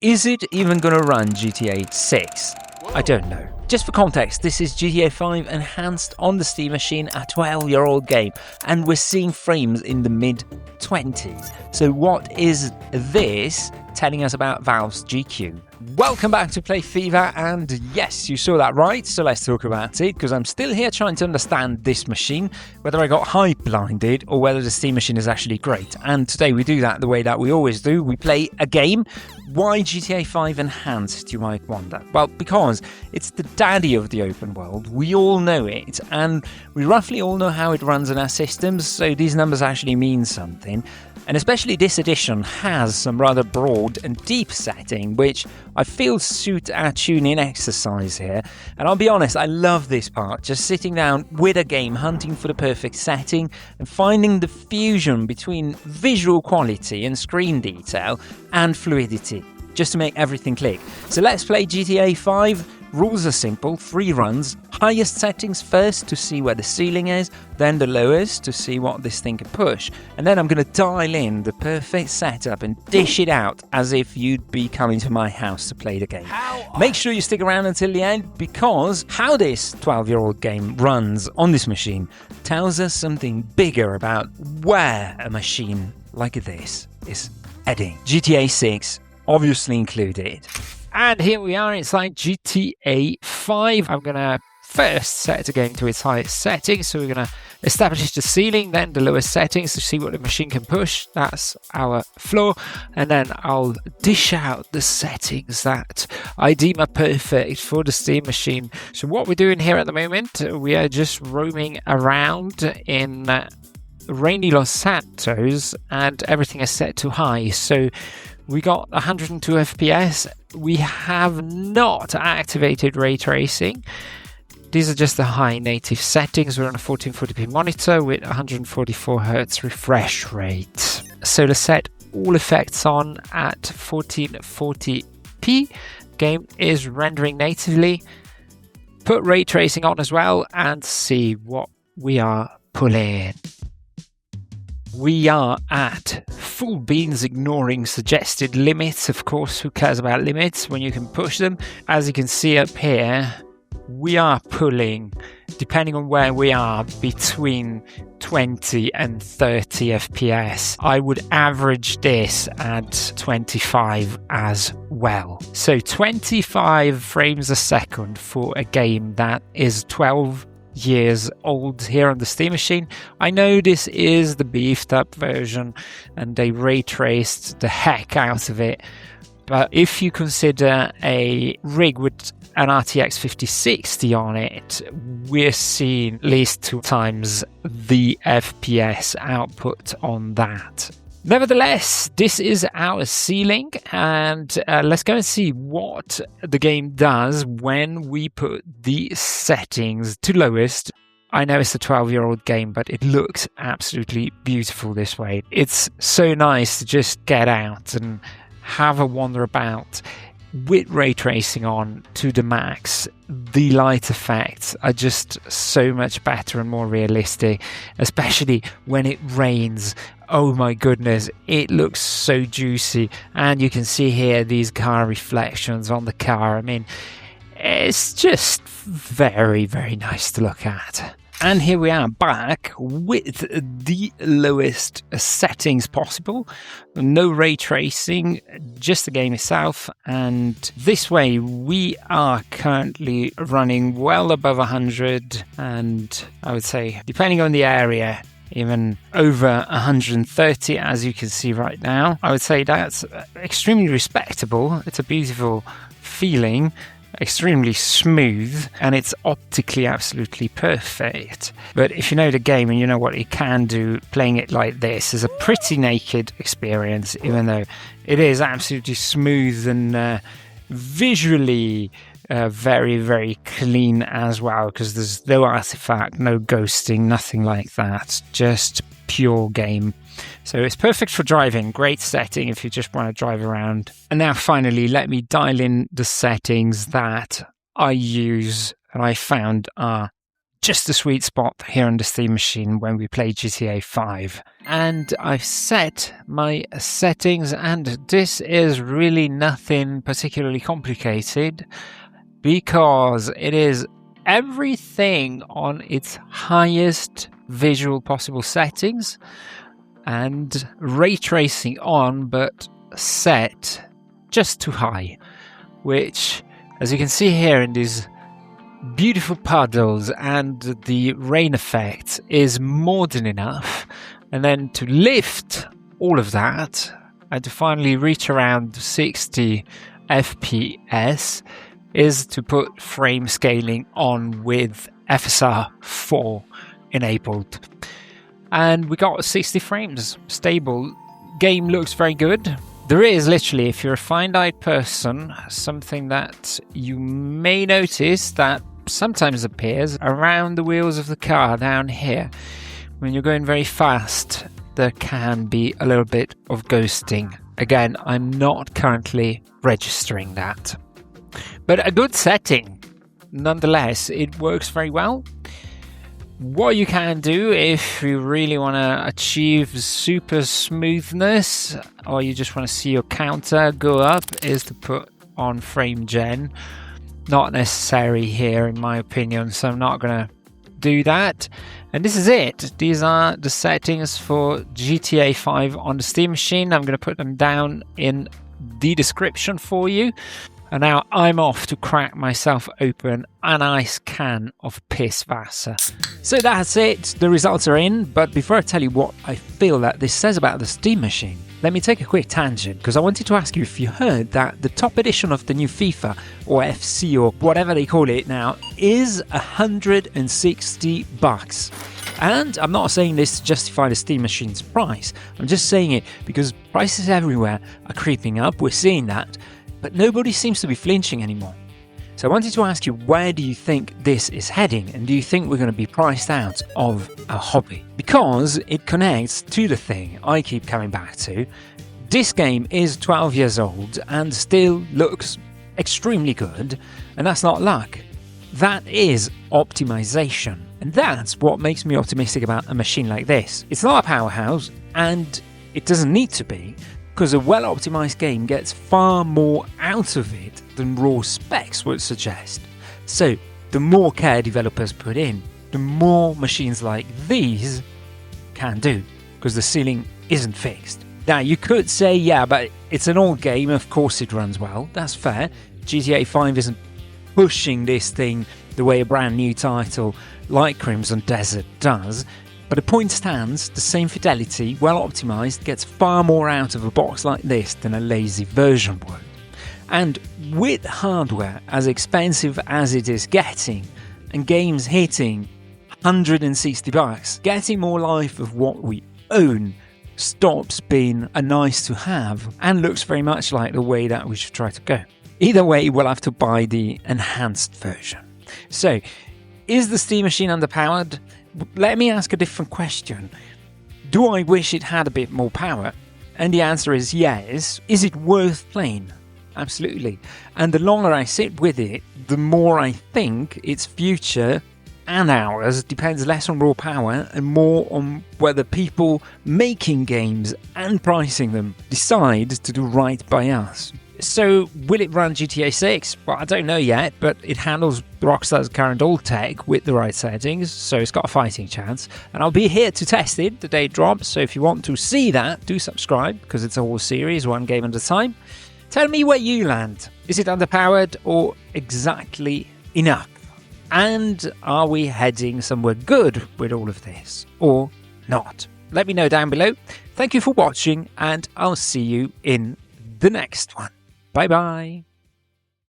Is it even going to run GTA 6? I don't know. Just for context, this is GTA5 Enhanced on the SteamMachine, a 12-year-old game, and we're seeing frames in the mid-20s. So what is this telling us about Valve's GabeCube? Welcome back to Play Fever, and yes, you saw that right, so let's talk about it, because I'm still here trying to understand this machine, whether I got hype blinded or whether the SteamMachine is actually great. And today we do that the way that we always do. We play a game. Why GTA5 Enhanced, you might wonder? Well, because it's the daddy of the open world. We all know it, and we roughly all know how it runs in our systems, so these numbers actually mean something. And especially this edition has some rather broad and deep setting, which I feel suit our tune-in exercise here. And I'll be honest, I love this part, just sitting down with a game, hunting for the perfect setting, and finding the fusion between visual quality and screen detail and fluidity, just to make everything click. So let's play GTA 5. Rules are simple, 3 runs, highest settings first to see where the ceiling is, then the lowest to see what this thing can push, and then I'm going to dial in the perfect setup and dish it out as if you'd be coming to my house to play the game. Make sure you stick around until the end, because how this 12-year-old game runs on this machine tells us something bigger about where a machine like this is heading. GTA 6 obviously included. And here we are inside GTA 5. I'm going to first set the game to its highest settings. So we're going to establish the ceiling, then the lowest settings to see what the machine can push. That's our floor. And then I'll dish out the settings that I deem are perfect for the SteamMachine. So what we're doing here at the moment, we are just roaming around in rainy Los Santos, and everything is set to high. So we got 102 FPS. We have not activated ray tracing. These are just the high native settings. We're on a 1440p monitor with 144 Hz refresh rate. So let's set all effects on at 1440p. Game is rendering natively. Put ray tracing on as well and see what we are pulling. We are at full beans, ignoring suggested limits. Of course, who cares about limits when you can push them? As you can see up here, we are pulling, depending on where we are, between 20 and 30 FPS. I would average this at 25 as well. So 25 frames a second for a game that is 12 years old here on the SteamMachine. I know this is the beefed up version and they ray traced the heck out of it, but if you consider a rig with an RTX 5060 on it, we're seeing at least 2 times the FPS output on that. Nevertheless, this is our ceiling, and let's go and see what the game does when we put the settings to lowest. I know it's a 12-year-old game, but it looks absolutely beautiful this way. It's so nice to just get out and have a wander about. With ray tracing on to the max, the light effects are just so much better and more realistic, especially when it rains. Oh my goodness, it looks so juicy. And you can see here these car reflections on the car. I mean, it's just very, very nice to look at. And here we are back with the lowest settings possible. No ray tracing, just the game itself. And this way we are currently running well above 100. And I would say, depending on the area, even over 130, as you can see right now. I would say that's extremely respectable. It's a beautiful feeling. Extremely smooth, and it's optically absolutely perfect. But if you know the game and you know what it can do, playing it like this is a pretty naked experience, even though it is absolutely smooth and visually very, very clean as well, because there's no artifact, no ghosting, nothing like that, just pure game. So it's perfect for driving, great setting if you just want to drive around. And now finally, let me dial in the settings that I use and I found are just the sweet spot here on the SteamMachine when we play GTA 5. And I've set my settings, and this is really nothing particularly complicated because it is everything on its highest visual possible settings and ray tracing on, but set just too high, which, as you can see here in these beautiful puddles and the rain effect, is more than enough. And then to lift all of that and to finally reach around 60 FPS is to put frame scaling on with FSR 4 enabled. And we got 60 frames stable. Game looks very good. There is literally, if you're a fine-eyed person, something that you may notice that sometimes appears around the wheels of the car down here. When you're going very fast, there can be a little bit of ghosting. Again, I'm not currently registering that. But a good setting. Nonetheless, it works very well. What you can do if you really want to achieve super smoothness, or you just want to see your counter go up, is to put on frame gen. Not necessary here in my opinion, so I'm not going to do that. And this is it. These are the settings for GTA 5 on the SteamMachine. I'm going to put them down in the description for you. And now I'm off to crack myself open a nice can of piss Wasser. So that's it. The results are in. But before I tell you what I feel that this says about the SteamMachine, let me take a quick tangent, because I wanted to ask you if you heard that the top edition of the new FIFA, or FC, or whatever they call it now, is $160. And I'm not saying this to justify the SteamMachine's price. I'm just saying it because prices everywhere are creeping up. We're seeing that. But nobody seems to be flinching anymore. So I wanted to ask you, where do you think this is heading? And do you think we're going to be priced out of a hobby? Because it connects to the thing I keep coming back to. This game is 12 years old and still looks extremely good. And that's not luck. That is optimization. And that's what makes me optimistic about a machine like this. It's not a powerhouse, and it doesn't need to be, because a well-optimized game gets far more out of it than raw specs would suggest. So, the more care developers put in, the more machines like these can do, because the ceiling isn't fixed. Now, you could say, yeah, but it's an old game, of course it runs well. That's fair. GTA 5 isn't pushing this thing the way a brand new title like Crimson Desert does. But the point stands, the same fidelity, well optimized, gets far more out of a box like this than a lazy version would. And with hardware as expensive as it is getting, and games hitting $160, getting more life of what we own stops being a nice to have and looks very much like the way that we should try to go. Either way, we'll have to buy the enhanced version. So, is the SteamMachine underpowered? Let me ask a different question. Do I wish it had a bit more power? And the answer is yes. Is it worth playing? Absolutely. And the longer I sit with it, the more I think its future and ours depends less on raw power and more on whether people making games and pricing them decide to do right by us. So, will it run GTA 6? Well, I don't know yet, but it handles Rockstar's current old tech with the right settings, so it's got a fighting chance. And I'll be here to test it the day it drops, so if you want to see that, do subscribe, because it's a whole series, one game at a time. Tell me where you land. Is it underpowered or exactly enough? And are we heading somewhere good with all of this, or not? Let me know down below. Thank you for watching, and I'll see you in the next one. Bye-bye.